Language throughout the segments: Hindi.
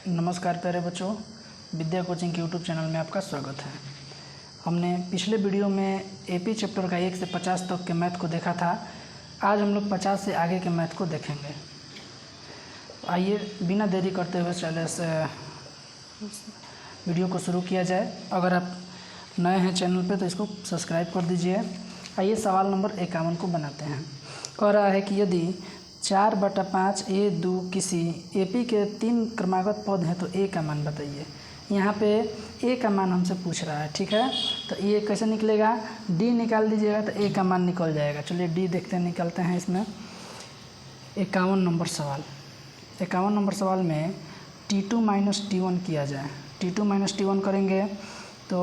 नमस्कार प्यारे बच्चों, विद्या कोचिंग के यूट्यूब चैनल में आपका स्वागत है। हमने पिछले वीडियो में एपी चैप्टर का 1 से 50 तक के मैथ को देखा था। आज हम लोग 50 से आगे के मैथ को देखेंगे। आइए बिना देरी करते हुए चले इस वीडियो को शुरू किया जाए। अगर आप नए हैं चैनल पे तो इसको सब्सक्राइब कर दीजिए। आइए सवाल नंबर 51 को बनाते हैं। कह रहा है कि यदि 4/5 a2 किसी एपी के 3 क्रमागत पद हैं तो ए का मान बताइए। यहाँ पे ए का मान हमसे पूछ रहा है, ठीक है। तो ये कैसे निकलेगा, डी निकाल दीजिएगा तो ए का मान निकल जाएगा। चलिए डी देखते हैं, निकलते हैं इसमें। 51 नंबर सवाल। 51 नंबर सवाल में T2 - T1 किया जाए। T2 - T1 करेंगे तो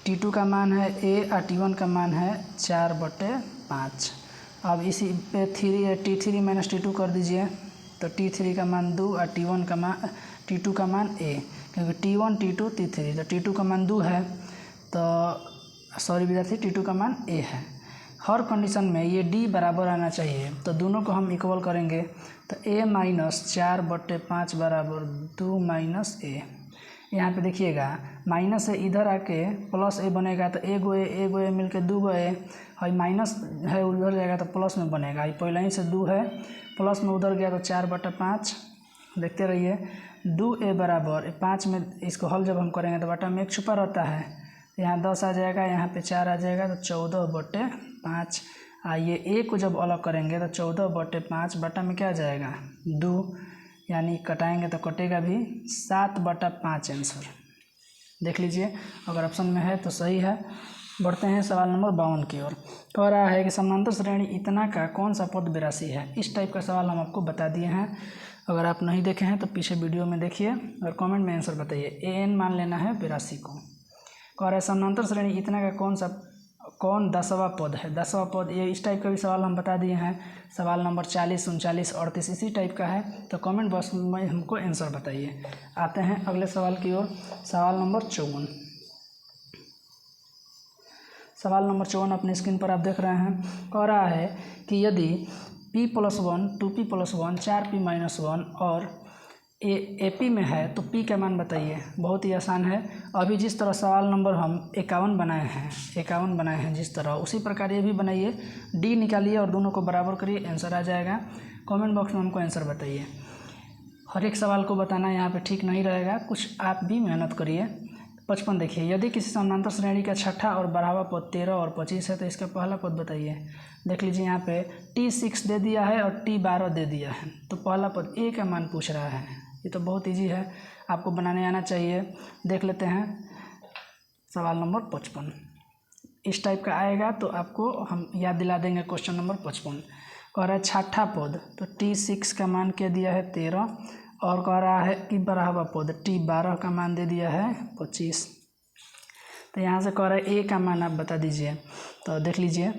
T2 का मान है a और T1 का मान है 4/5। अब इसी पे T3 - T2 कर दीजिए तो T3 का मान 2 और T2 का मान a, क्योंकि T1 T2 T3 तो T2 का मान 2 है तो सॉरी विद्यार्थी T2 का मान a है। हर कंडीशन में ये d बराबर आना चाहिए तो दोनों को हम इक्वल करेंगे तो a - 4/5 बराबर 2 - a। यहाँ पे देखिएगा माइनस से इधर आके प्लस ए बनेगा तो ए गो ए मिल के 2 गो ए, और माइनस है उधर जाएगा तो प्लस में बनेगा। ये पहले ही से 2 है, प्लस में उधर गया तो 4/5। देखते रहिए 2a बराबर 5 में इसको हल जब हम करेंगे तो बटा में 1 छुपा रहता है, यहाँ 10 आ जाएगा, यहाँ पे 4 आ जाएगा तो 14/5। ये a को जब अलग करेंगे तो 14/5 बटा में क्या आ जाएगा 2, यानी कटाएंगे तो कटेगा भी 7/5 आंसर। देख लीजिए अगर ऑप्शन में है तो सही है। बढ़ते हैं सवाल नंबर 52 की ओर। कह रहा है कि समांतर श्रेणी इतना का कौन सा पद 82 है। इस टाइप का सवाल हम आपको बता दिए हैं। अगर आप नहीं देखे हैं तो पीछे वीडियो में देखिए और कमेंट में आंसर बताइए। an मान लेना है 82 को। कह रहा है समांतर श्रेणी इतना का कौन 10वां पद है। 10वां पद, ये इस टाइप का भी सवाल हम बता दिए हैं। सवाल नंबर 40, 39, 38 इसी टाइप का है तो कमेंट बॉक्स में हमको आंसर बताइए। आते हैं अगले सवाल की ओर। सवाल नंबर 54। सवाल नंबर 54 अपने स्क्रीन पर आप देख रहे हैं। कह रहा है कि यदि p+1 2p+1 4p-1 और AP में है तो p का मान बताइए। बहुत ही आसान है। अभी जिस तरह सवाल नंबर हम 51 बनाए हैं जिस तरह, उसी प्रकार ये भी बनाइए। d निकालिए और दोनों को बराबर करिए, आंसर आ जाएगा। कमेंट बॉक्स में हमको आंसर बताइए। हर एक सवाल को बताना यहाँ पे ठीक नहीं रहेगा, कुछ आप भी मेहनत करिए। 55 देखिए, यदि किसी समानांतर श्रेणी का छठा और 12वां पद 13 और 25 है तो इसका पहला पद बताइए। देख लीजिए यहाँ पे T6 दे दिया है और T12 दे दिया है तो पहला पद a का मान पूछ रहा है। ये तो बहुत इजी है, आपको बनाने आना चाहिए। देख लेते हैं सवाल नंबर 55। इस टाइप का आएगा तो आपको हम याद दिला देंगे। क्वेश्चन नंबर 55 कह रहा है छठा पद तो T6 का मान क्या दिया है 13, और कह रहा है कि 12वां पद T12 का मान दे दिया है 25। तो यहाँ से कह रहा है a का मान आप बता दीजिए। तो देख लीजिए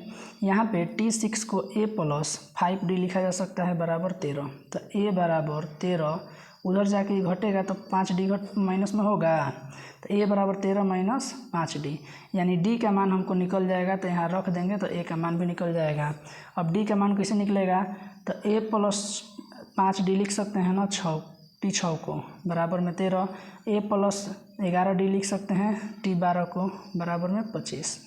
यहाँ पे T6 को a + 5d लिखा जा सकता है बराबर 13। तो a बराबर 13, उधर जाके ये घटेगा तो 5d माइनस में होगा तो a बराबर 13 - 5d, यानी d का मान हमको निकल जाएगा। तो यहाँ रख देंगे तो a का मान भी निकल जाएगा। अब d का मान कैसे निकलेगा तो a + 5d लिख सकते हैं ना, T6 को बराबर में 13, a + 11d लिख सकते हैं T12 को बराबर में 25।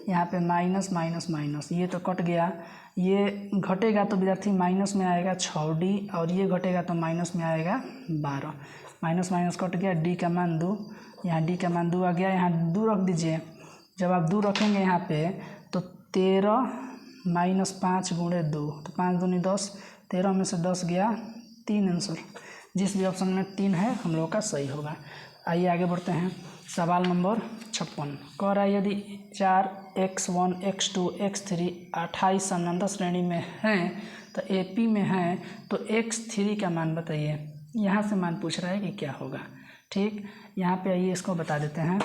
यहाँ पे माइनस माइनस माइनस, ये तो कट गया, ये घटेगा तो विद्यार्थी माइनस में आएगा 6d और ये घटेगा तो माइनस में आएगा 12। माइनस माइनस कट गया, d का मान 2, यहाँ d का मान 2 आ गया। यहाँ 2 रख दीजिए। जब आप 2 रखेंगे यहाँ पे तो 13 - 5 × 2 तो 5 दूनी 10, 13 में से 10 गया 3 आंसर। जिस भी ऑप्शन में 3 है हम लोग का सही होगा। आइए आगे बढ़ते हैं। सवाल नंबर 56 कह रहा है यदि 4x1 x2 x3 28 समानांतर श्रेणी में हैं तो AP में हैं तो x3 का मान बताइए। यहाँ से मान पूछ रहा है कि क्या होगा। ठीक, यहाँ पे आइए इसको बता देते हैं।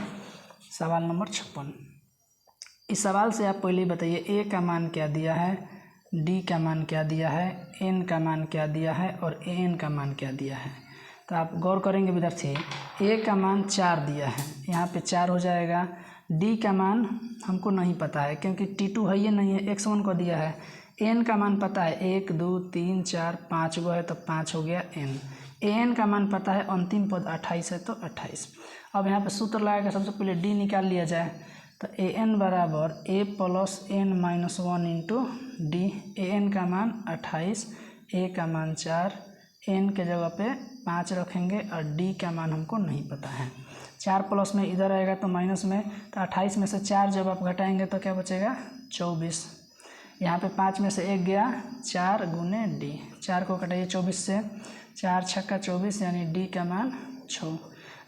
सवाल नंबर 56, इस सवाल से आप पहले ही बताइए a का मान क्या दिया है, d का मान क्या दिया है, n का मान क्या दिया है और an का मान क्या दिया है। तो आप गौर करेंगे विद्यार्थी, a का मान 4 दिया है, यहाँ पे 4 हो जाएगा। d का मान हमको नहीं पता है क्योंकि T2 है, ये नहीं है, x1 को दिया है। n का मान पता है, 1 2 3 4 5 गो है तो 5 हो गया n। an का मान पता है, अंतिम पद 28 है तो 28। अब यहाँ पे सूत्र लगा के सबसे पहले d निकाल लिया जाए, तो an बराबर a plus n minus 1 into D. an का मान 28, a का मान 4, n के जगह पे 5 रखेंगे और d का मान हमको नहीं पता है। 4 प्लस में इधर आएगा तो माइनस में, तो 28 में से 4 जब आप घटाएंगे तो क्या बचेगा 24। यहाँ पे 5 में से 1 गया, 4 गुने डी, 4 को घटाइए 24 से, 4 छक्का 24 यानी डी का मान 6।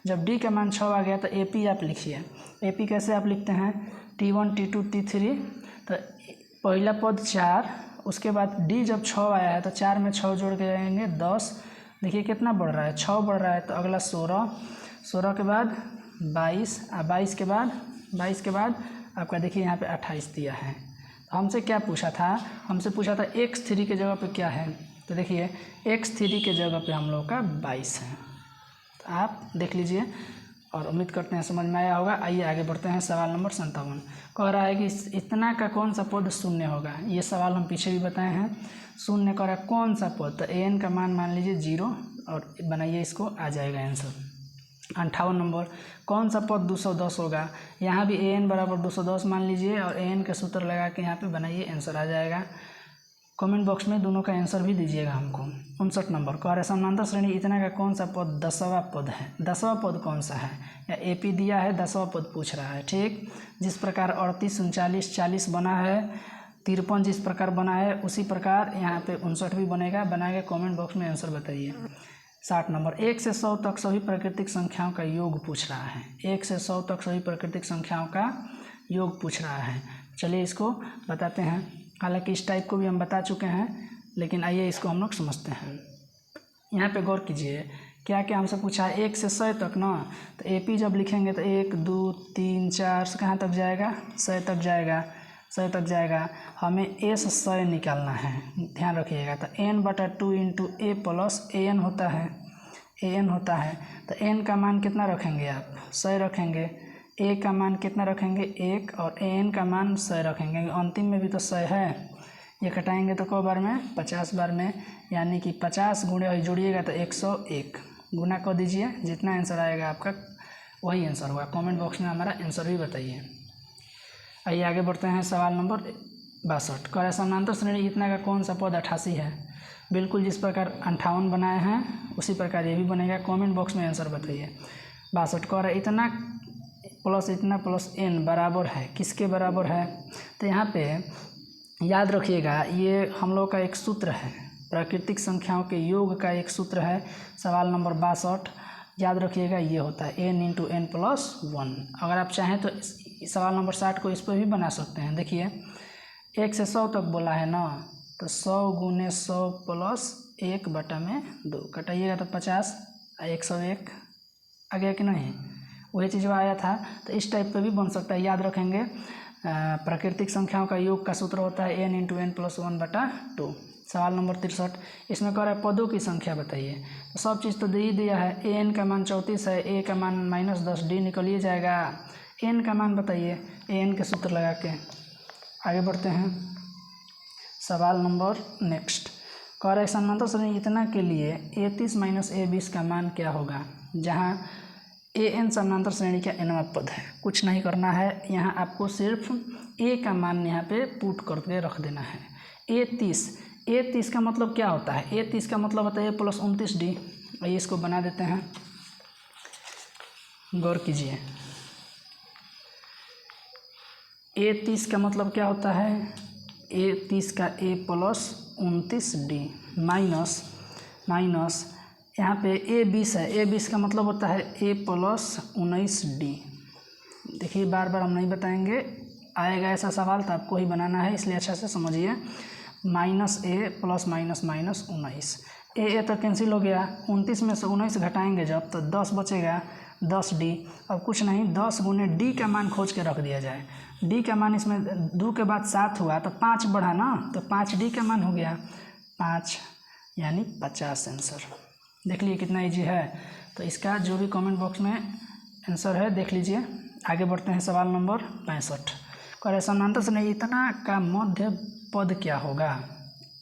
जब डी का मान 6 आ गया तो एपी आप लिखिए। एपी कैसे आप लिखते हैं, T1 T2 T3, तो पहला पद 4, उसके बाद डी जब 6 आया है तो 4 में 6 जोड़ के जाएंगे 10। देखिए कितना बढ़ रहा है, 6 बढ़ रहा है, तो अगला 16, 16 के बाद 22, 22 के बाद आपका देखिए यहाँ पे 28 दिया है। तो हमसे क्या पूछा था, हमसे पूछा था x3 के जगह पे क्या है, तो देखिए x3 के जगह पे हम लोग का 22 है। तो आप देख लीजिए और उम्मीद करते हैं समझ में आया होगा। आइए आगे बढ़ते हैं। सवाल नंबर 57 कह रहा है कि इतना का कौन सा पद शून्य होगा। ये सवाल हम पीछे भी बताए हैं। शून्य कह रहा है कौन सा पद, तो an का मान लीजिए 0 और बनाइए, इसको आ जाएगा आंसर। 58 नंबर कौन सा पद 210 होगा। यहाँ भी an बराबर 210 मान लीजिए और an के सूत्र लगा के यहाँ पे बनाइए, आंसर आ जाएगा। कमेंट बॉक्स में दोनों का आंसर भी दीजिएगा हमको। 59 नंबर कह रहे समांतर श्रेणी इतना का कौन सा पद 10वां पद है। 10वां पद कौन सा है, या एपी दिया है 10वां पद पूछ रहा है। ठीक, जिस प्रकार 38, 39, 40 बना है, 53 जिस प्रकार बना है उसी प्रकार यहाँ पे 59 भी बनेगा। बना के कॉमेंट बॉक्स में आंसर बताइए। 60 नंबर 1 से 100 तक सभी प्राकृतिक संख्याओं का योग पूछ रहा है। 1 से 100 तक सभी प्राकृतिक संख्याओं का योग पूछ रहा है। चलिए इसको बताते हैं। हालांकि इस टाइप को भी हम बता चुके हैं, लेकिन आइए इसको हम लोग समझते हैं। यहाँ पे गौर कीजिए क्या क्या हमसे पूछा है। 1 से 100 तक ना, तो एपी जब लिखेंगे तो 1 2 3 4 कहाँ तक जाएगा, 100 तक जाएगा। 100 तक जाएगा, हमें ए से 100 निकालना है, ध्यान रखिएगा। तो n/2 into A plus an होता है, an होता है। तो n का मान कितना रखेंगे आप, 100 रखेंगे। a का मान कितना रखेंगे 1, और an का मान 100 रखेंगे। अंतिम में भी तो 100 है, ये घटाएंगे तो क बार में 50 बार में, यानी कि 50 गुणे जोड़िएगा तो 101 गुना कर दीजिए। जितना आंसर आएगा आपका वही आंसर होगा। कमेंट बॉक्स में हमारा आंसर भी बताइए। आइए आगे बढ़ते हैं। सवाल नंबर 62 कह रहा है समांतर श्रेणी इतना का कौन सा पद 88 है। बिल्कुल जिस प्रकार 58 बनाए हैं उसी प्रकार ये भी बनेगा। कमेंट बॉक्स में आंसर बताइए। 62 कह रहा है इतना प्लस n बराबर है, किसके बराबर है। तो यहाँ पे याद रखिएगा, ये हम लोग का एक सूत्र है, प्राकृतिक संख्याओं के योग का एक सूत्र है। सवाल नंबर 62 याद रखिएगा, ये होता है n इंटू n प्लस 1। अगर आप चाहें तो सवाल नंबर 60 को इस पर भी बना सकते हैं। देखिए 1 से 100 तक बोला है ना, तो 100 गुने 100 प्लस 1/2 कटाइएगा तो 50, 101 आ गया कि नहीं, वही चीज़ आया था। तो इस टाइप पे भी बन सकता है। याद रखेंगे प्राकृतिक संख्याओं का योग का सूत्र होता है n इंटू n प्लस 1/2। सवाल नंबर 63 इसमें कह रहा है पदों की संख्या बताइए। तो सब चीज़ तो दे ही दिया है। an का मान 34 है, a का मान -10, d निकल ही जाएगा। n का मान बताइए, an के सूत्र लगा के आगे बढ़ते हैं। सवाल नंबर नेक्स्ट कह रहा है समांतर श्रेणी इतना के लिए a30 माइनस a20 का मान क्या होगा। जहाँ an समांतर श्रेणी का nवां पद है, कुछ नहीं करना है। यहाँ आपको सिर्फ a का मान यहाँ पे पुट करके रख देना है। a30 का मतलब क्या होता है, a30 का मतलब होता है a प्लस 29d। आइए इसको बना देते हैं, गौर कीजिए। a30 का मतलब क्या होता है, a30 का a प्लस 29d माइनस यहाँ पे a20 है, a20 का मतलब होता है a प्लस 19d। देखिए बार बार हम नहीं बताएंगे, आएगा ऐसा सवाल तो आपको ही बनाना है, इसलिए अच्छा से समझिए। -a प्लस माइनस 19, a तो कैंसिल हो गया। 29 में से 19 घटाएंगे जब तो 10 बचेगा, 10d। अब कुछ नहीं, 10 गुने d का मान खोज के रख दिया जाए। d का मान इसमें 2 के बाद 7 हुआ तो 5 बढ़ा ना, तो 5d का मान हो गया 5, यानी 50 आंसर। देख लीजिए कितना इजी है। तो इसका जो भी कमेंट बॉक्स में आंसर है देख लीजिए। आगे बढ़ते हैं। सवाल नंबर 65 कह रहे समांतर श्रेणी इतना का मध्य पद क्या होगा।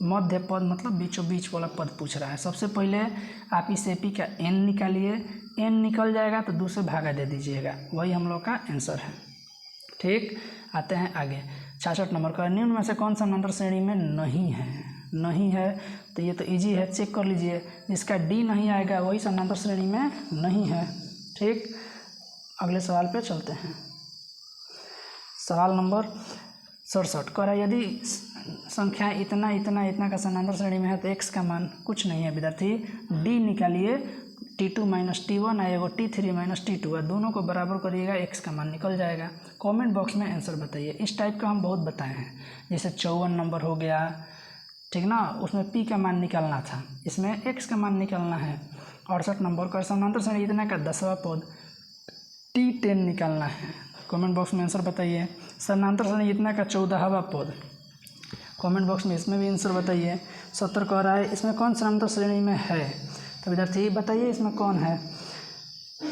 मध्य पद मतलब बीचों बीच वाला पद पूछ रहा है। सबसे पहले आप इस AP का n निकालिए, n निकल जाएगा तो 2 से भागा दे दीजिएगा, वही हम लोग का आंसर है। ठीक, आते हैं आगे। 66 नंबर का, निम्न में से कौन समानांतर श्रेणी में नहीं है? नहीं है तो ये तो इजी है, चेक कर लीजिए। जिसका D नहीं आएगा वही समानांतर श्रेणी में नहीं है। ठीक, अगले सवाल पे चलते हैं। सवाल नंबर 67 कह रहा है यदि संख्या इतना इतना इतना का समानांतर श्रेणी में है तो x का मान कुछ नहीं है विद्यार्थी। D निकालिए, T2 - T1 है, एगो T3 - T2 है, दोनों को बराबर करिएगा, x का मान निकल जाएगा। कमेंट बॉक्स में आंसर बताइए। इस टाइप का हम बहुत बताए हैं, जैसे 54 नंबर हो गया, ठीक ना, उसमें p का मान निकालना था, इसमें x का मान निकालना है। 68 नंबर का समानांतर श्रेणी इतना का 10वां पद T10 निकालना है। कमेंट बॉक्स में आंसर बताइए। समानांतर श्रेणी इतना का 14वां पद, कमेंट बॉक्स में इसमें भी आंसर बताइए। 70 कह रहा है इसमें कौन समानांतर श्रेणी में है? तो विद्यार्थी बताइए इसमें कौन है,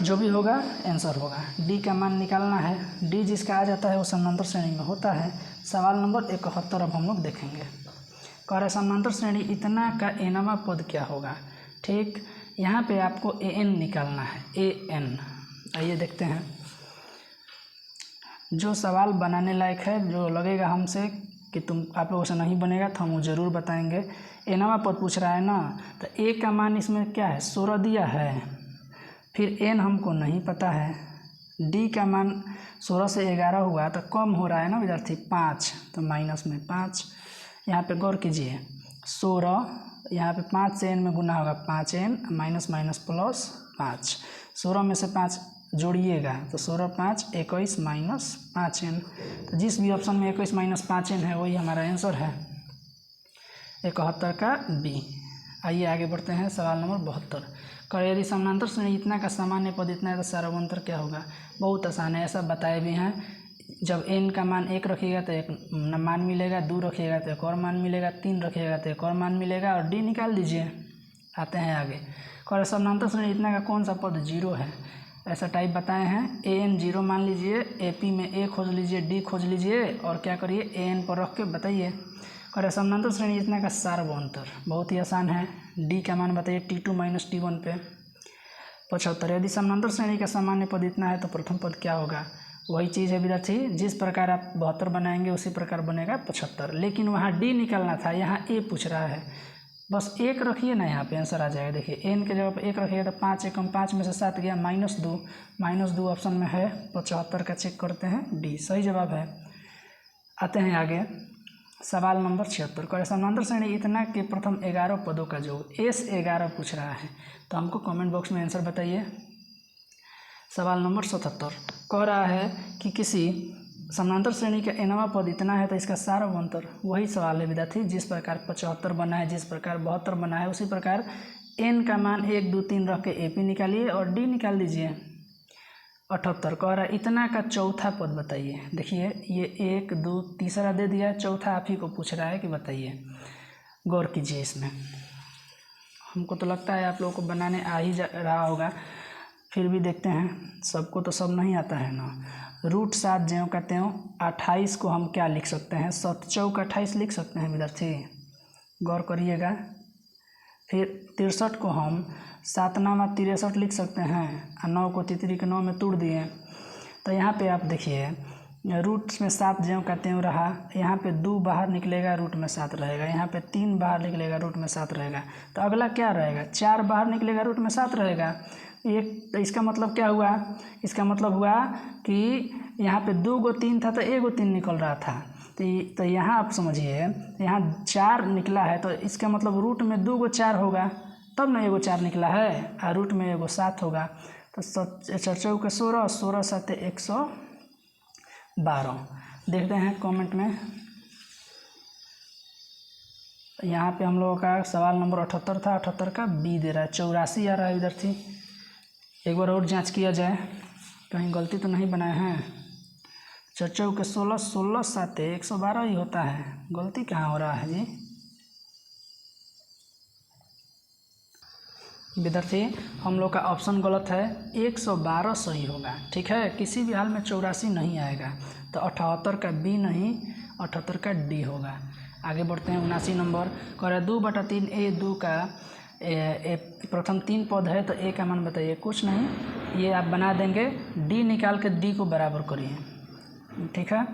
जो भी होगा आंसर होगा। D का मान निकालना है, D जिसका आ जाता है वो समानांतर श्रेणी में होता है। सवाल नंबर 71 अब हम लोग देखेंगे। कह रहा है समानांतर श्रेणी इतना का nवां पद क्या होगा? ठीक, यहाँ पे आपको an निकालना है, an। आइए देखते हैं, जो सवाल बनाने लायक है, जो लगेगा हमसे कि आप लोगों से नहीं बनेगा तो हम वो ज़रूर बताएंगे। nवां पद पूछ रहा है ना, तो a का मान इसमें क्या है, 16 दिया है, फिर n हमको नहीं पता है, d का मान 16 से 11 हुआ तो कम हो रहा है ना विद्यार्थी, 5, तो माइनस में 5। यहाँ पे गौर कीजिए, 16 यहाँ पे 5 से n में गुना होगा 5n, माइनस माइनस प्लस 5, 16 में से 5 जोड़िएगा तो 16 5 21 माइनस 5n। तो जिस भी ऑप्शन में 21 माइनस 5n है वही हमारा आंसर है, 71 का B। आइए आगे बढ़ते हैं। सवाल नंबर 72 कर यदि समानांतर श्रेणी इतना का सामान्य पद इतना है तो सार्वभौमांतर क्या होगा? बहुत आसान है, ऐसा बताए भी हैं। जब n का मान 1 रखिएगा तो एक मान मिलेगा, 2 रखिएगा तो एक और मान मिलेगा, 3 रखिएगा तो एक और मान मिलेगा, और D निकाल दीजिए। आते हैं आगे। कर समानांतर श्रेणी इतना का कौन सा पद 0 है? ऐसा टाइप बताए हैं, an 0 मान लीजिए, AP में a खोज लीजिए, D खोज लीजिए, और क्या करिए an पर रख के बताइए। कर समानांतर श्रेणी इतना का सार्वभौमांतर बहुत ही आसान है, D का मान बताइए T2 - T1 पे। 75 यदि समानांतर श्रेणी का सामान्य पद इतना है तो प्रथम पद क्या होगा? वही चीज़ है विद्यार्थी, जिस प्रकार आप 72 बनाएंगे उसी प्रकार बनेगा 75, लेकिन वहाँ D निकालना था, यहाँ A पूछ रहा है। बस 1 रखिए ना, यहाँ पे आंसर आ जाएगा। देखिए n के जगह पर 1 रखिएगा तो 5 एकम 5 में से 7 गया, -2 ऑप्शन में है। 75 का चेक करते हैं, D सही जवाब है। आते हैं आगे। सवाल नंबर 76 कर समानांतर श्रेणी इतना के प्रथम 11 पदों का योग S11 पूछ रहा है, तो हमको कमेंट बॉक्स में आंसर बताइए। सवाल नंबर 77 कह रहा है कि किसी समानांतर श्रेणी का nवां पद इतना है तो इसका सार्वभौमांतर, वही सवाल है विद्यार्थी। जिस प्रकार 75 बना है, जिस प्रकार 72 बना है, उसी प्रकार n का मान 1 2 3 रख के AP निकालिए और D निकाल दीजिए। 78 कह रहा है इतना का चौथा पद बताइए। देखिए ये 1 2 तीसरा दे दिया है, चौथा आप ही को पूछ रहा है कि बताइए। गौर कीजिए इसमें, हमको तो लगता है आप लोगों को बनाने आ ही रहा होगा, फिर भी देखते हैं, सबको तो सब नहीं आता है ना। √7 ज्यों का त्यों 28 को हम क्या लिख सकते हैं? 7 चौक 28 लिख सकते हैं विद्यार्थी, गौर करिएगा। फिर 63 को हम 7 9 63 लिख सकते हैं, और 9 को तितरी के 9 में तोड़ दिए। तो यहाँ पे आप देखिए, रूट में 7 ज्यों का त्यों रहा, यहाँ पे 2 बाहर निकलेगा, रूट में 7 रहेगा, यहाँ पे 3 बाहर निकलेगा, रूट में 7 रहेगा। तो अगला क्या रहेगा? 4 बाहर निकलेगा, रूट में 7 रहेगा। एक तो इसका मतलब क्या हुआ? इसका मतलब हुआ कि यहाँ पे 2 गो 3 था तो 1 गो 3 निकल रहा था। तो यहाँ आप समझिए, यहाँ 4 निकला है, तो इसका मतलब रूट में 2 गो 4 होगा, तब ना 1 गो 4 निकला है, और रूट में 1 गो 7 होगा। तो 4 चौके 16, 16 7 112। देखते हैं कमेंट में। यहाँ पे हम लोगों का सवाल नंबर 78 था, 78 का B दे रहा है, 84 आ रहा है विद्यार्थी। एक बार और जांच किया जाए, कहीं गलती तो नहीं बनाए हैं। 4 चौके 16, 16 7 112 ही होता है, गलती कहाँ हो रहा है जी? विद्यार्थी हम लोग का ऑप्शन गलत है, 112 सही होगा, ठीक है। किसी भी हाल में 84 नहीं आएगा, तो 78 का B नहीं, 78 का D होगा। आगे बढ़ते हैं 79 नंबर। कह रहा है 2/3 ए 2 का प्रथम 3 पद है तो ए का मान बताइए। कुछ नहीं, ये आप बना देंगे, डी निकाल के डी को बराबर करिए, ठीक है।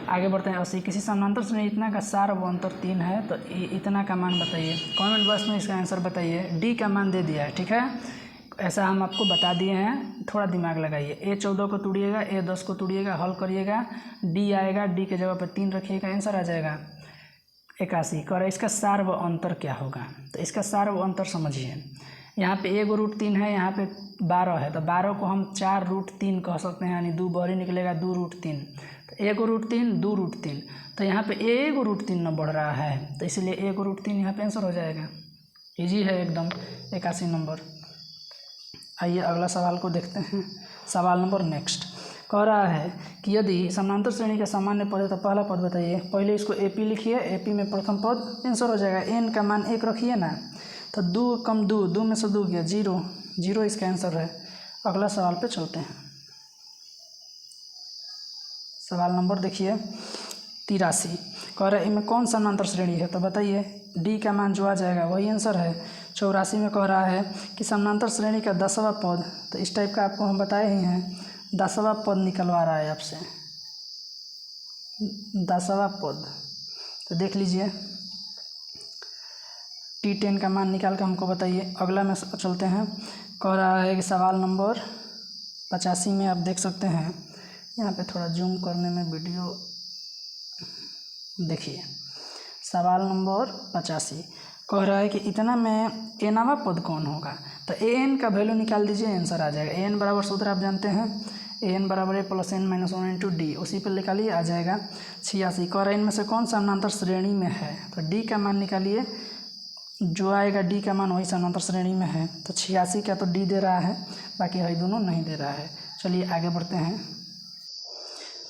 आगे बढ़ते हैं 80। किसी समानांतर श्रेणी इतना का सार व अंतर 3 है तो इतना का मान बताइए। कमेंट बॉक्स में इसका आंसर बताइए। डी का मान दे दिया है, ठीक है, ऐसा हम आपको बता दिए हैं, थोड़ा दिमाग लगाइए। ए 14 को तोड़िएगा, ए 10 को तोड़िएगा, हल करिएगा, डी आएगा, डी के जगह पर 3 रखिएगा, आंसर आ जाएगा 81। कह रहा है इसका सार व अंतर क्या होगा, तो इसका सार व अंतर समझिए। यहाँ पे ए √3 है, यहाँ पे 12 है, तो 12 को हम 4√3 कह सकते हैं, यानी 2 बाहर ही निकलेगा 2√3, तो ए √3 2√3, तो यहाँ पे ए √3 न बढ़ रहा है, तो इसलिए ए √3 यहाँ पे आंसर हो जाएगा। इजी है एकदम। 81 नंबर। आइए अगला सवाल को देखते हैं। सवाल नंबर नेक्स्ट कह रहा है कि यदि समानांतर श्रेणी का सामान्य पद है तो पहला पद बताइए। पहले इसको एपी लिखिए, एपी में प्रथम पद आंसर हो जाएगा। एन का मान 1 रखिए ना, तो 2 कम 2, 2 में से 2 गया 0, 0 इसका आंसर है। अगला सवाल पे चलते हैं। सवाल नंबर देखिए 83। कह रहा है इनमें कौन समानांतर श्रेणी है, तो बताइए। डी का मान जो आ जाएगा वही आंसर है। 84 में कह रहा है कि समानांतर श्रेणी का 10वां पद, तो इस टाइप का आपको हम बताए ही हैं, 10वां पद निकलवा रहा है आपसे, 10वां पद, तो देख लीजिए। T10 का मान निकाल कर हमको बताइए। अगला में चलते हैं। कह रहा है कि सवाल नंबर 85 में आप देख सकते हैं, यहाँ पे थोड़ा जूम करने में वीडियो देखिए। सवाल नंबर 85 कह रहा है कि इतना में एनवा पद कौन होगा, तो ए एन का वैल्यू निकाल दीजिए, आंसर आ जाएगा। ए एन बराबर सूत्र आप जानते हैं, ए एन बराबर a plus n minus 1 into d, उसी पर निकालिए, आ जाएगा 86। कह रहा है इनमें से कौन समानांतर श्रेणी में है, तो डी का मान निकालिए, जो आएगा डी का मान वही समानांतर श्रेणी में है। तो 86 का तो डी दे रहा है, बाकी है दोनों नहीं दे रहा है। चलिए आगे बढ़ते हैं।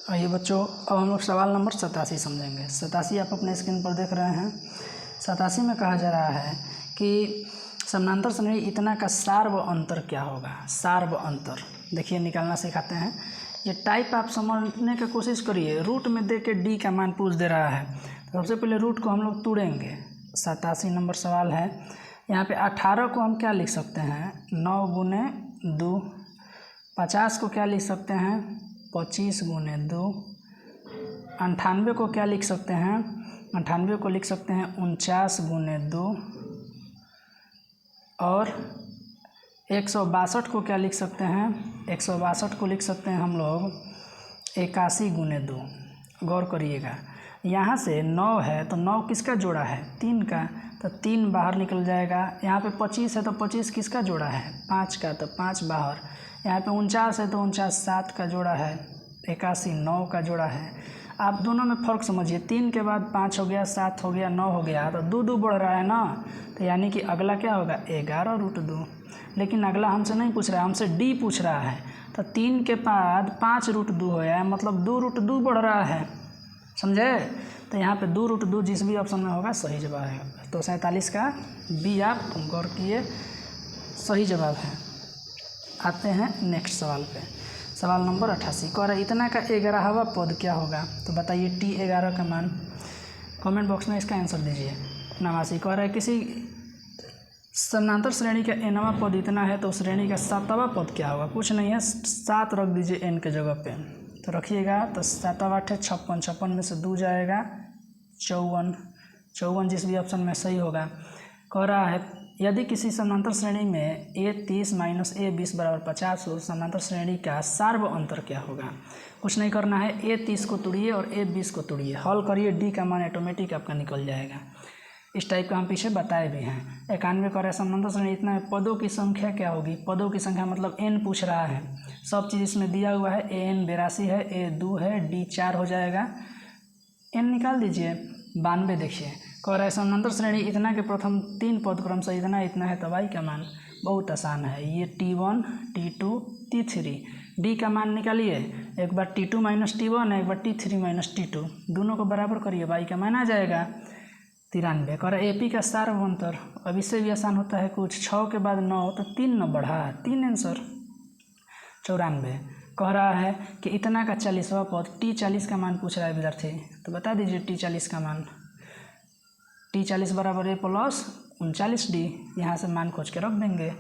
आइए बच्चों, अब हम लोग सवाल नंबर 87 समझेंगे। 87 आप अपने स्क्रीन पर देख रहे हैं। 87 में कहा जा रहा है कि समानांतर श्रेणी इतना का सार व अंतर क्या होगा। सार व अंतर देखिए निकालना सिखाते हैं। ये टाइप आप समझने की कोशिश करिए। रूट में दे के डी का मान पूछ दे रहा है, तो सबसे पहले रूट को हम लोग तोड़ेंगे। 87 नंबर सवाल है। यहाँ पे 18 को हम क्या लिख सकते हैं, 9 गुने 2। 50 को क्या लिख सकते हैं, 25 गुने 2। 98 को क्या लिख सकते हैं, 98 को लिख सकते हैं 49 गुने 2। और 162 को क्या लिख सकते हैं, 162 को लिख सकते हैं हम लोग 81 गुने 2। गौर करिएगा, यहाँ से 9 है तो 9 किसका जोड़ा है, 3 का, तो 3 बाहर निकल जाएगा। यहाँ पे 25 है तो 25 किसका जोड़ा है, 5 का, तो 5 बाहर। यहाँ पे 49 है तो 49 7 का जोड़ा है। 81 9 का जोड़ा है। आप दोनों में फ़र्क समझिए, 3 के बाद 5 हो गया, 7 हो गया, 9 हो गया, तो 2 2 बढ़ रहा है ना, तो यानी कि अगला क्या होगा, 11√2। लेकिन अगला हमसे नहीं पूछ रहा है, हमसे डी पूछ रहा है, तो 3 के बाद 5√2 हो गया, मतलब 2√2 बढ़ रहा है, समझे। तो यहाँ पे 2√2 जिस भी ऑप्शन में होगा सही जवाब है। तो 47 का बी आप गौर किए, सही जवाब है। आते हैं नेक्स्ट सवाल पे। सवाल नंबर 88 कह रहा है इतना का 11वां पद क्या होगा, तो बताइए T11 का मान। कमेंट बॉक्स में इसका आंसर दीजिए। 89 कह रहा है किसी समानांतर श्रेणी का nवां पद इतना है तो श्रेणी का 7वां पद क्या होगा। कुछ नहीं है, 7 रख दीजिए n के जगह पे, तो रखिएगा। तो 7 8 है 56, 56 में से 2 जाएगा 54, 54 जिस भी ऑप्शन में सही होगा। कह रहा है यदि किसी समानांतर श्रेणी में A30 माइनस A20 बराबर 50 हो, समानांतर श्रेणी का सार व अंतर क्या होगा। कुछ नहीं करना है, A30 को तोड़िए और A20 को तोड़िए, हल करिए, डी का मान ऑटोमेटिक आपका निकल जाएगा। इस टाइप का हम पीछे बताए भी हैं। 91 कह रहा है समानांतर श्रेणी इतना है, पदों की संख्या क्या होगी। पदों की संख्या मतलब n पूछ रहा है, सब चीज़ इसमें दिया हुआ है। AN 82 है, A 2 है, D 4 हो जाएगा, n निकाल दीजिए 92। देखिए कह रहा है समानांतर श्रेणी इतना के प्रथम 3 पद क्रम से इतना इतना है, तो y का मान बहुत आसान है, ये T1 T2 T3। D का मान निकालिए, एक बार T2 माइनस T1 है, एक बार T3 माइनस T2, दोनों को बराबर करिए, y का मान आ जाएगा 93। कह रहा है AP का सार व अंतर, अब इससे भी आसान होता है कुछ, 6 के बाद 9 तो 3 न बढ़ा, 3 आंसर 94। कह रहा है कि इतना का 40वां पद, T40 का मान पूछ रहा है विद्यार्थी, तो बता दीजिए T40 का मान। टी 40 बराबर ए प्लस 39D, यहाँ से मान खोज के रख देंगे।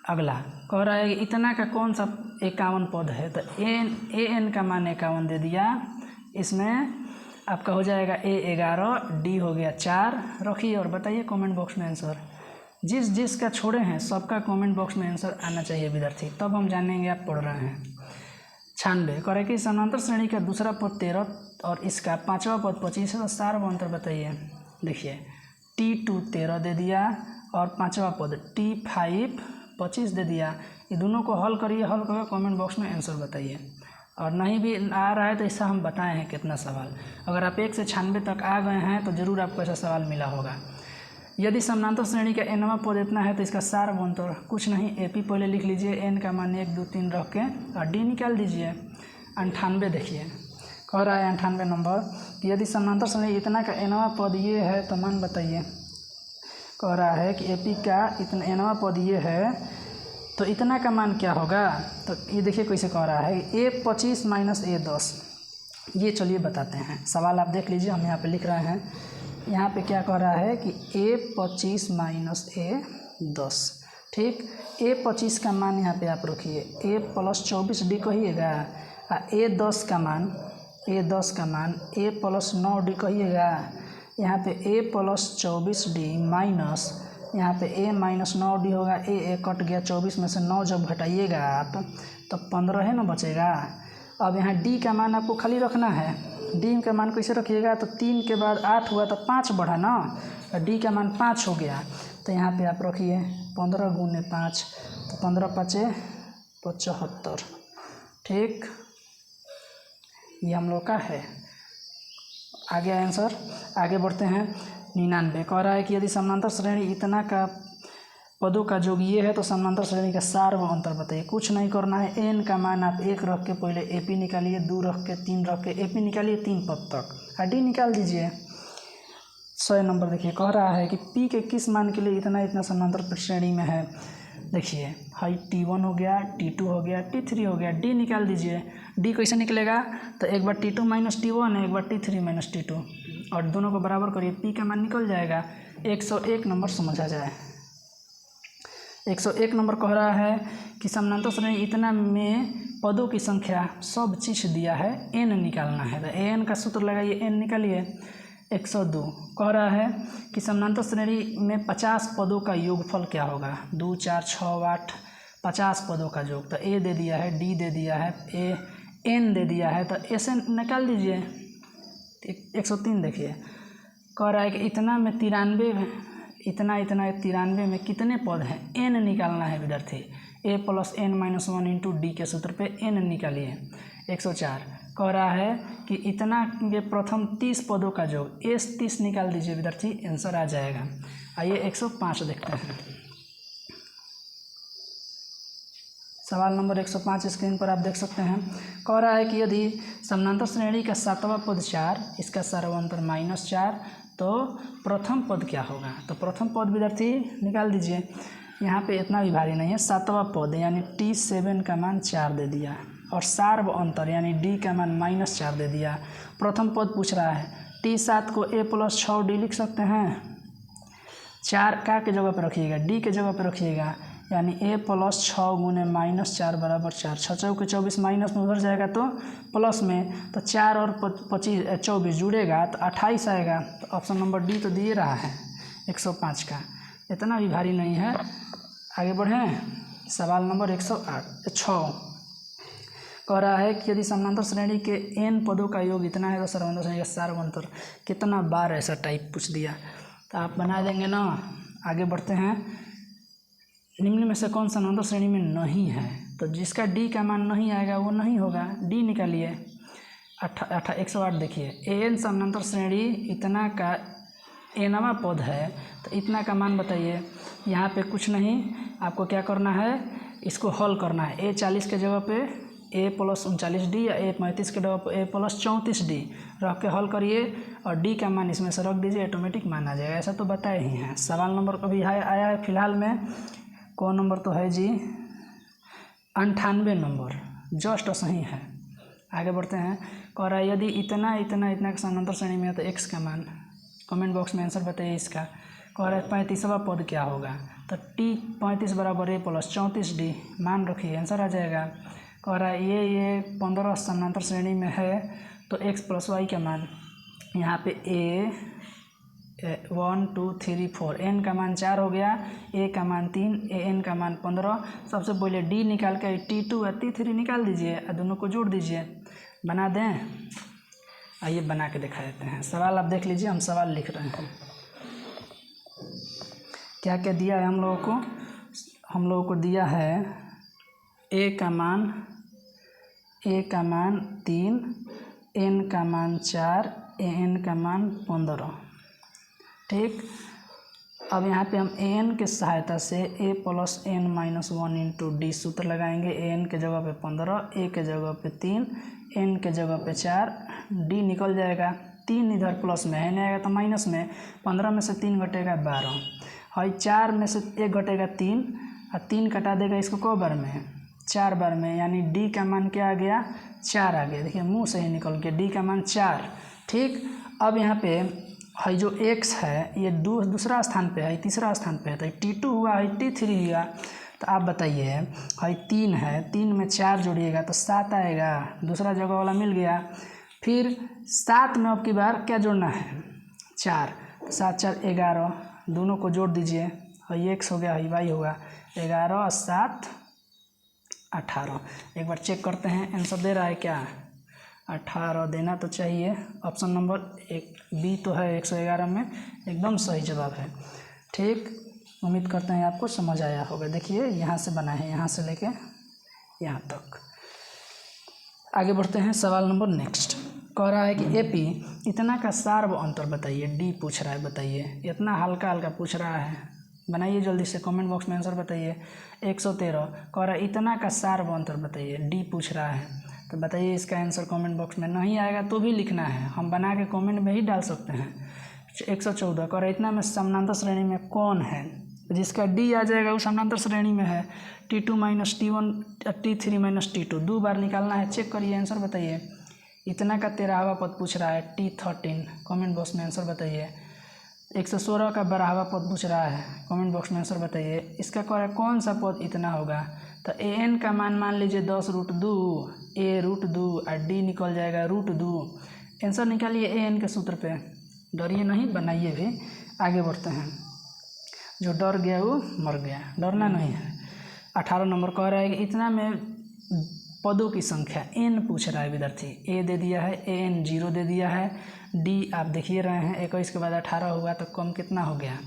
अगला कह रहा है इतना का कौन सा 51 पद है, तो एन का मान 51 दे दिया। इसमें आपका हो जाएगा ए 11, डी हो गया 4। रखिए और बताइए कमेंट बॉक्स में आंसर। जिसका छोड़े हैं सबका कमेंट बॉक्स में आंसर आना चाहिए विद्यार्थी, तब हम जानेंगे आप पढ़ रहे हैं। 96 कह रहे कि समानांतर श्रेणी का दूसरा पद 13 और इसका पांचवा पद 25 है, तो सार अंतर बताइए। देखिए T2 13 दे दिया और पांचवा पद T5 25 दे दिया। ये दोनों को हल करिए, हल करके कमेंट बॉक्स में आंसर बताइए। और नहीं भी आ रहा है तो ऐसा हम बताए हैं कितना सवाल। अगर आप 1 से 96 तक आ गए हैं तो ज़रूर आपको ऐसा सवाल मिला होगा। यदि समानांतर श्रेणी का nवां पद इतना है तो इसका सार अंतर कुछ नहीं, AP पहले लिख लीजिए, n का मान 1 2 3 रख के और d निकाल दीजिए। 98 देखिए कह रहा है 98 नंबर कि यदि समानांतर श्रेणी इतना का nवां पद ये है तो मान बताइए। कह रहा है कि AP का इतना nवां पद ये है तो इतना का मान क्या होगा। तो ये देखिए कैसे कह रहा है A25 माइनस A10। ये चलिए बताते हैं, सवाल आप देख लीजिए, हम यहाँ पे लिख रहे हैं। यहाँ पे क्या कह रहा है कि A25 माइनस A10, ठीक। A25 का मान यहाँ पे आप रखिए, A प्लस 24D कहिएगा। A10 का मान A प्लस 9D कहिएगा। यहाँ पे A प्लस 24D माइनस यहाँ पे A माइनस 9D होगा। A कट गया, 24 में से 9 जब घटाइएगा आप तो 15 है ना बचेगा। अब यहाँ D का मान आपको खाली रखना है। D का मान कैसे रखिएगा, तो 3 के बाद 8 हुआ तो 5 बढ़ा ना, D का मान 5 हो गया। तो यहाँ पे आप रखिए 15 गुने 5, तो 15 5 75, ठीक। ये हम लोग का है। आगे आंसर, आगे बढ़ते हैं। 99 कह रहा है कि यदि समानांतर श्रेणी इतना का पदों का योग ये है तो समानांतर श्रेणी का सार व अंतर बताइए। कुछ नहीं करना है, n का मान आप 1 रख के पहले AP निकालिए, 2 रख के 3 रख के AP निकालिए 3 पद तक, D निकाल दीजिए। 100 नंबर देखिए कह रहा है कि P के किस मान के लिए इतना समानांतर श्रेणी में है। देखिए हाई T1 हो गया, T2 हो गया, T3 हो गया, D निकाल दीजिए। D कैसे निकलेगा, तो एक बार T2 माइनस T1 है, एक बार T3 माइनस T2, और दोनों को बराबर करिए, P का मान निकल जाएगा। 101 नंबर समझा जाए। 101 नंबर कह रहा है कि समानांतर श्रेणी इतना में पदों की संख्या सब चीज़ दिया है, n निकालना है। तो n का सूत्र लगाइए, n निकालिए। 102 कह रहा है कि समानांतर श्रेणी में 50 पदों का योगफल क्या होगा। 2 4 6 8 50 पदों का योग। तो A दे दिया है, D दे दिया है, n दे दिया है, तो SN निकाल दीजिए। 103 देखिए कह रहा है कि इतना में 93 93 में कितने पद हैं, n निकालना है विद्यार्थी। A plus n minus 1 into D के सूत्र पे n निकालिए। 104 कह रहा है कि इतना के प्रथम 30 पदों का योग, S 30 निकाल दीजिए विद्यार्थी, आंसर आ जाएगा। आइए 105 देखते हैं। सवाल नंबर 105 स्क्रीन पर आप देख सकते हैं। कह रहा है कि यदि समानांतर श्रेणी का 7वां पद 4, इसका सारवंतर -4, तो प्रथम पद क्या होगा। तो प्रथम पद विद्यार्थी निकाल दीजिए। यहाँ पे इतना भी भारी नहीं है। 7वां पद यानी T7 का मान 4 दे दिया और सार व अंतर यानी D का मान -4 दे दिया। प्रथम पद पूछ रहा है, T7 को A प्लस 6D लिख सकते हैं। 4 का के जगह पर रखिएगा, D के जगह पर रखिएगा, यानी A प्लस 6 गुने -4 बराबर 4। 6 चौके 24 माइनस में उधर जाएगा तो प्लस में, तो 4 और 24 जुड़ेगा तो 28 आएगा। तो ऑप्शन नंबर D तो दिए रहा है 105 का, इतना भी भारी नहीं है। आगे बढ़ें। सवाल नंबर 106 कह रहा है कि यदि समानांतर श्रेणी के n पदों का योग इतना है तो समानांतर श्रेणी का सारवंतर कितना बार ऐसा टाइप पूछ दिया, तो आप बना देंगे ना। आगे बढ़ते हैं। निम्न में से कौन समानांतर श्रेणी में नहीं है, तो जिसका D का मान नहीं आएगा वो नहीं होगा, D निकालिए। 108 देखिए, an समानांतर श्रेणी इतना का nवां पद है, तो इतना का मान बताइए। यहाँ पे कुछ नहीं, आपको क्या करना है, इसको हल करना है। A 40 के जगह पे A प्लस 39D या A 35 के जगह पे A प्लस 34D रख के हल करिए और D का मान इसमें से रख दीजिए, ऑटोमेटिक मान आ जाएगा। ऐसा तो बताए ही हैं। सवाल नंबर कभी आया है फिलहाल में, कौन नंबर तो है जी 98 नंबर, जस्ट सही है। आगे बढ़ते हैं। कह रहा है यदि इतना का समानांतर श्रेणी में है तो x का मान कमेंट बॉक्स में आंसर बताइए इसका। कह रहा है 35वां पद क्या होगा, तो टी 35 बराबर a प्लस 34d मान रखिए, आंसर आ जाएगा। कह रहा है ये 15 समानांतर श्रेणी में है तो x प्लस वाई का मान, यहाँ पे a 1 2 3 4 n का मान 4 हो गया, a का मान 3, an का मान 15। सबसे पहले d निकाल के t2 और t3 निकाल दीजिए और दोनों को जोड़ दीजिए। बना दें, आइए बना के दिखा देते हैं। सवाल आप देख लीजिए, हम सवाल लिख रहे हैं। क्या क्या दिया है हम लोगों को दिया है a का मान 3, n का मान 4, an का मान 15। ठीक, अब यहाँ पे हम an के सहायता से a plus n minus 1 into D सूत्र लगाएंगे। an के जगह पे 15, a के जगह पे 3, n के जगह पे 4, d निकल जाएगा। 3 इधर प्लस में है, नहीं आएगा तो माइनस में। 15 में से 3 घटेगा 12, और 4 में से 1 घटेगा 3, और 3 कटा देगा इसको क बार में, 4 बार में, यानी d का मान क्या आ गया, 4 आ गया। देखिए मुँह से ही निकल गया, d का मान 4। ठीक, अब यहाँ पे है जो x है ये दूसरा स्थान पे है, तीसरा स्थान पे है, तो t2 हुआ है, t3 हुआ। तो आप बताइए, है 3 है, 3 में 4 जोड़िएगा तो 7 आएगा, दूसरा जगह वाला मिल गया। फिर 7 में अब की बार क्या जोड़ना है, 4, तो 7 4 11, दोनों को जोड़ दीजिए, है x हो गया, है y होगा, 11 और 7 18। एक बार चेक करते हैं आंसर दे रहा है क्या, 18 देना तो चाहिए। ऑप्शन नंबर 1 बी तो है, 111 में एकदम सही जवाब है। ठीक, उम्मीद करते हैं आपको समझ आया होगा। देखिए यहाँ से बना है, यहाँ से लेके यहाँ तक। आगे बढ़ते हैं, सवाल नंबर नेक्स्ट। कह रहा है कि एपी इतना का सार्व अंतर बताइए, डी पूछ रहा है, बताइए। इतना हल्का हल्का पूछ रहा है, बनाइए जल्दी से, कमेंट बॉक्स में आंसर बताइए। 113 कह रहा है इतना का सार्व अंतर बताइए, डी पूछ रहा है, तो बताइए इसका आंसर कमेंट बॉक्स में। नहीं आएगा तो भी लिखना है, हम बना के कमेंट में ही डाल सकते हैं। 114 कह रहा है इतना में समानांतर श्रेणी में कौन है, जिसका डी आ जाएगा वो समानांतर श्रेणी में है। T2 minus T1, T3 minus T2 2 बार निकालना है, चेक करिए आंसर बताइए। इतना का 13वां पद पूछ रहा है, T13, कमेंट बॉक्स में आंसर बताइए। 116 का 12वां पद पूछ रहा है, कमेंट बॉक्स में आंसर बताइए। इसका कह रहा है कौन सा पद इतना होगा, तो an का मान लीजिए 10√2, a√2 और d निकल जाएगा √2। आंसर निकालिए an के सूत्र पे, डरिए नहीं, बनाइए भी। आगे बढ़ते हैं, जो डर गया वो मर गया, डरना नहीं है। 18 नंबर कह रहा है कि इतना में पदों की संख्या n पूछ रहा है विद्यार्थी। a दे दिया है, an 0 दे दिया है, d आप देखिए रहे हैं 21 के बाद 18 हुआ तो कम कितना हो गया,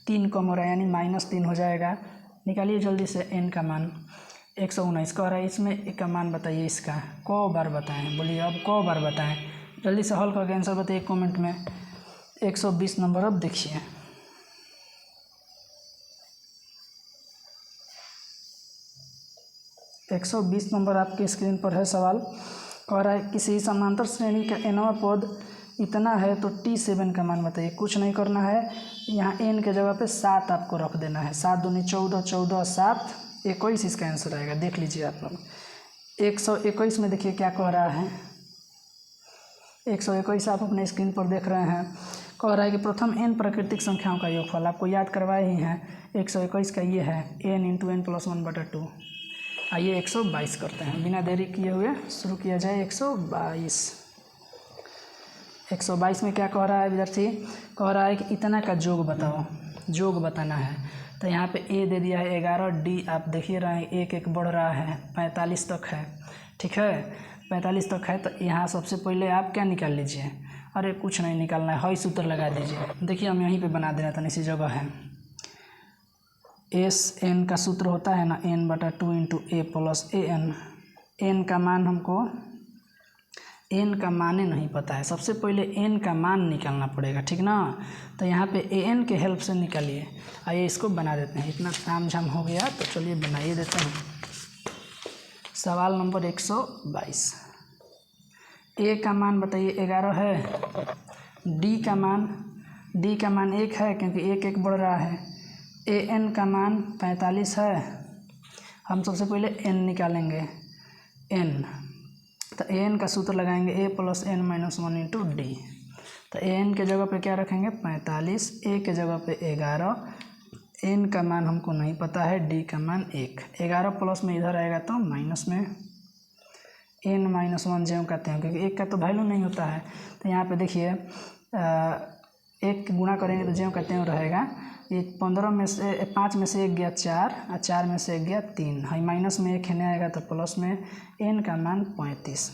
3 कम हो रहा है, यानी -3 हो जाएगा। निकालिए जल्दी से n का मान। 119 कह रहा है इसमें एक का मान बताइए, इसका क बार बताएं, बोलिए अब क बार बताएं, जल्दी से हल करके आंसर बताइए कमेंट में। 120 नंबर अब देखिए, एक 120 नंबर आपके स्क्रीन पर है। सवाल कह रहा है किसी समानांतर श्रेणी का nवां पद इतना है तो T7 का मान बताइए। कुछ नहीं करना है, यहाँ n के जगह पे 7 आपको रख देना है। 7 दूनी 14, 14 7 21 इसका आंसर आएगा। देख लीजिए आप लोग, 121 में देखिए क्या कह रहा है। 121 आप अपने स्क्रीन पर देख रहे हैं। कह रहा है कि प्रथम n प्राकृतिक संख्याओं का योगफल, आपको याद करवाए ही हैं। 121 का ये है n × n + 1/2। आइए 122 करते हैं, बिना देरी किए हुए शुरू किया जाए। 122 में क्या कह रहा है विद्यार्थी, कह रहा है कि इतना का जोग बताओ, जोग बताना है। तो यहाँ पे a दे दिया है 11, d आप देखिए रहे हैं 1 1 बढ़ रहा है, 45 तक है। ठीक है, 45 तक है। तो यहाँ सबसे पहले आप क्या निकाल लीजिए, अरे कुछ नहीं निकालना है, हई सूत्र लगा दीजिए। देखिए हम यहीं पे बना देना था, इसी जगह है। n का सूत्र होता है ना, n/2 × a + an। n का मान हमको, n का माने नहीं पता है, सबसे पहले n का मान निकालना पड़ेगा, ठीक ना। तो यहाँ पे an के हेल्प से निकालिए। आइए इसको बना देते हैं, इतना ताम झाम हो गया तो चलिए बनाइए देते हैं। सवाल नंबर 122, a का मान बताइए 11 है, d का मान 1 है क्योंकि 1 1 बढ़ रहा है, an का मान 45 है। हम सबसे पहले n निकालेंगे, n, तो an का सूत्र लगाएंगे a + n - 1 × d। तो एन के जगह पे क्या रखेंगे 45, ए के जगह पे 11, एन का मान हमको नहीं पता है, डी का मान 1। 11 प्लस में इधर आएगा तो माइनस में, एन -1 ज्यों कहते हैं क्योंकि 1 का तो वैल्यू नहीं होता है। तो यहाँ पे देखिए 1 गुणा करेंगे तो ज्यों कहते हैं रहेगा। ये 15 में से 5 में से 1 गया 4 और 4 में से 1 गया 3, हाई माइनस में 1 है आएगा तो प्लस में एन का मान 35।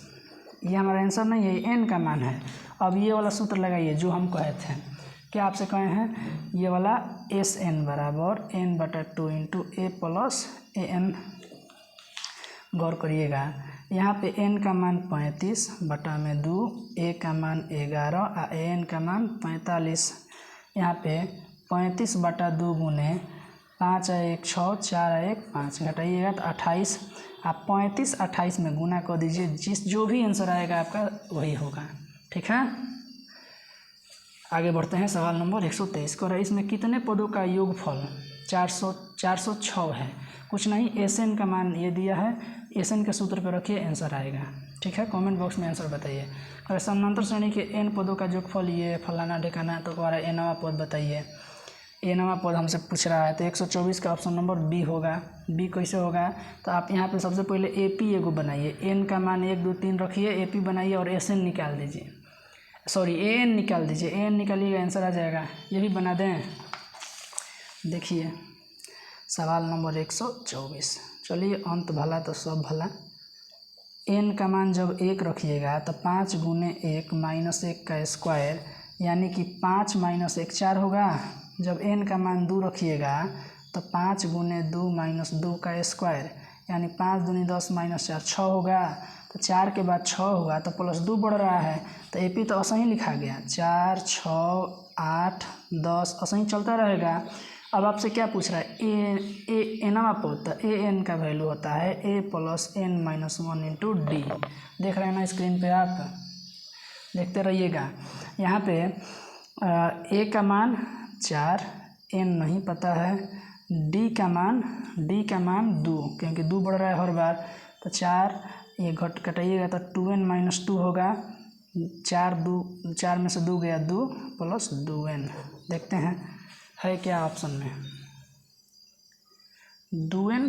ये हमारा आंसर नहीं है, एन का मान है। अब ये वाला सूत्र लगाइए जो हम कहे थे, क्या आपसे कहे हैं, ये वाला एस एन बराबर n/2 into A plus A N. गौर करिएगा यहाँ पे n का मान 35 बटा में 2, ए का मान 11 और एन का मान 45। यहाँ पे 35 बटा 2 गुने 5 और 1 6, 4 और 1 5, घटाइएगा तो 28। आप 35 28 में गुना कर दीजिए, जो भी आंसर आएगा आपका वही होगा। ठीक है, आगे बढ़ते हैं। सवाल नंबर 123 को, इसमें कितने पदों का योगफल 406 है। कुछ नहीं, एस एन का मान ये दिया है, एस एन के सूत्र पर रखिए, आंसर आएगा। ठीक है, कमेंट बॉक्स में आंसर बताइए। अगर समानांतर श्रेणी के एन पदों का योगफल ये फलाना ढिकाना, तो हमारा एनवा पद बताइए। एनवा पद हमसे पूछ रहा है तो 124 का ऑप्शन नंबर बी होगा। बी कैसे होगा, तो आप यहाँ पे सबसे पहले ए पी एगो बनाइए, एन का मान 1 2 3 रखिए, ए पी बनाइए और एस एन निकाल दीजिए, सॉरी ए एन निकाल दीजिए, ए एन निकालिएगा आंसर आ जाएगा। ये भी बना दें। देखिए सवाल नंबर 124, चलिए अंत भला तो सब भला। एन का मान जब 1 रखिएगा तो 5 गुने 1 माइनस 1 का स्क्वायर, यानी कि 5 माइनस 1 4 होगा। जब एन का मान 2 रखिएगा तो 5 गुने 2 माइनस 2 का स्क्वायर, यानी 5 दूनी 10 माइनस 4 6 होगा। तो 4 के बाद 6 होगा तो प्लस 2 बढ़ रहा है, तो ए पी तो ऐसा ही लिखा गया, 4 6 8 10 ऐसा ही चलता रहेगा। अब आपसे क्या पूछ रहा है, ए एनवा पद, तो ए एन का वैल्यू होता है ए प्लस एन -1 इंटू डी। देख रहे हैं ना स्क्रीन पे, आप देखते रहिएगा। यहाँ पे ए का मान 4, एन नहीं पता है, डी का मान 2 क्योंकि 2 बढ़ रहा है हर बार, तो 4 ये कटाइएगा तो 2n - 2 होगा। 4 में से 2 गया 2 प्लस 2n। देखते हैं है क्या ऑप्शन में, 2n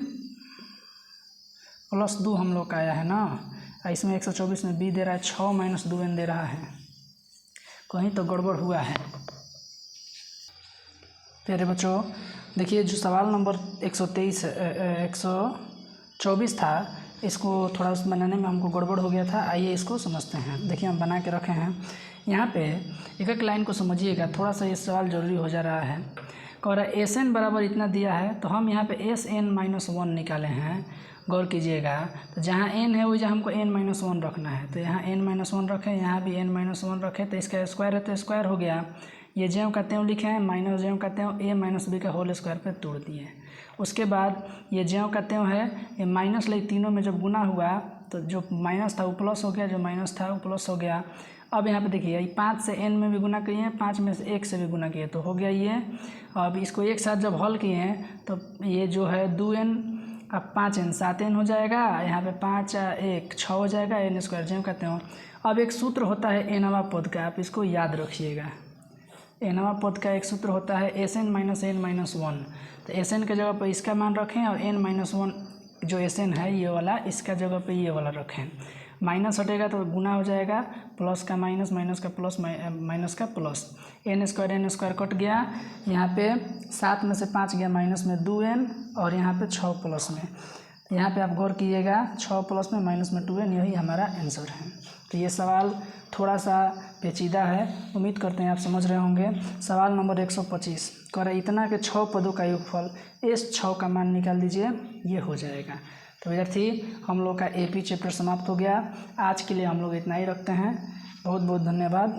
प्लस 2 हम लोग का आया है ना। इसमें 124 में बी दे रहा है 6 माइनस 2n दे रहा है, कहीं तो गड़बड़ हुआ है। प्यारे बच्चों देखिए, जो सवाल नंबर 124 था, इसको थोड़ा बनाने में हमको गड़बड़ हो गया था। आइए इसको समझते हैं। देखिए हम बना के रखे हैं, यहाँ पे एक एक लाइन को समझिएगा, थोड़ा सा ये सवाल ज़रूरी हो जा रहा है। कह रहा है एस एन बराबर इतना दिया है, तो हम यहाँ पे एस एन -1 निकाले हैं। गौर कीजिएगा, तो जहाँ n है वही हमको n -1 रखना है, तो यहाँ n -1 रखें, यहाँ भी n -1 रखें, तो इसका स्क्वायर है तो स्क्वायर हो गया। ये ज्यों का त्यों लिखे हैं, माइनस ज्यों का त्यों a माइनस b का होल स्क्वायर पे तोड़ दिए। उसके बाद ये ज्यों का त्यों है, ये माइनस ले तीनों में जब गुना हुआ तो जो माइनस था वो प्लस हो गया, जो माइनस था वो प्लस हो गया। अब यहाँ पे देखिए 5 से n में भी गुना किए हैं, 5 में से 1 से भी गुना किए तो हो गया ये। अब इसको एक साथ जब हल किए हैं तो ये जो है 2n, अब 5n 7n हो जाएगा, यहाँ पे 5 1 6 हो जाएगा, n स्क्वायर ज्यों कहते हो। अब एक सूत्र होता है एनवा पद का, आप इसको याद रखिएगा। एनवा पद का एक सूत्र होता है एस एन -n -1। तो एस एन के जगह पर इसका मान रखें और n -1 जो एस एन है ये वाला, इसका जगह पे ये वाला रखें। माइनस हटेगा तो गुना हो जाएगा, प्लस का माइनस, माइनस का प्लस, माइनस का प्लस, n स्क्वायर कट गया। यहाँ पे 7 में से 5 गया माइनस में 2n, और यहाँ पे 6 प्लस में, यहाँ पे आप गौर कीजिएगा 6 प्लस में माइनस में 2n, यही हमारा आंसर है। तो ये सवाल थोड़ा सा पेचीदा है, उम्मीद करते हैं आप समझ रहे होंगे। सवाल नंबर 125 कह रहा है इतना के 6 पदों का योगफल, इस 6 का मान निकाल दीजिए, ये हो जाएगा। तो विद्यार्थी हम लोग का एपी चैप्टर समाप्त हो गया। आज के लिए हम लोग इतना ही रखते हैं। बहुत बहुत धन्यवाद।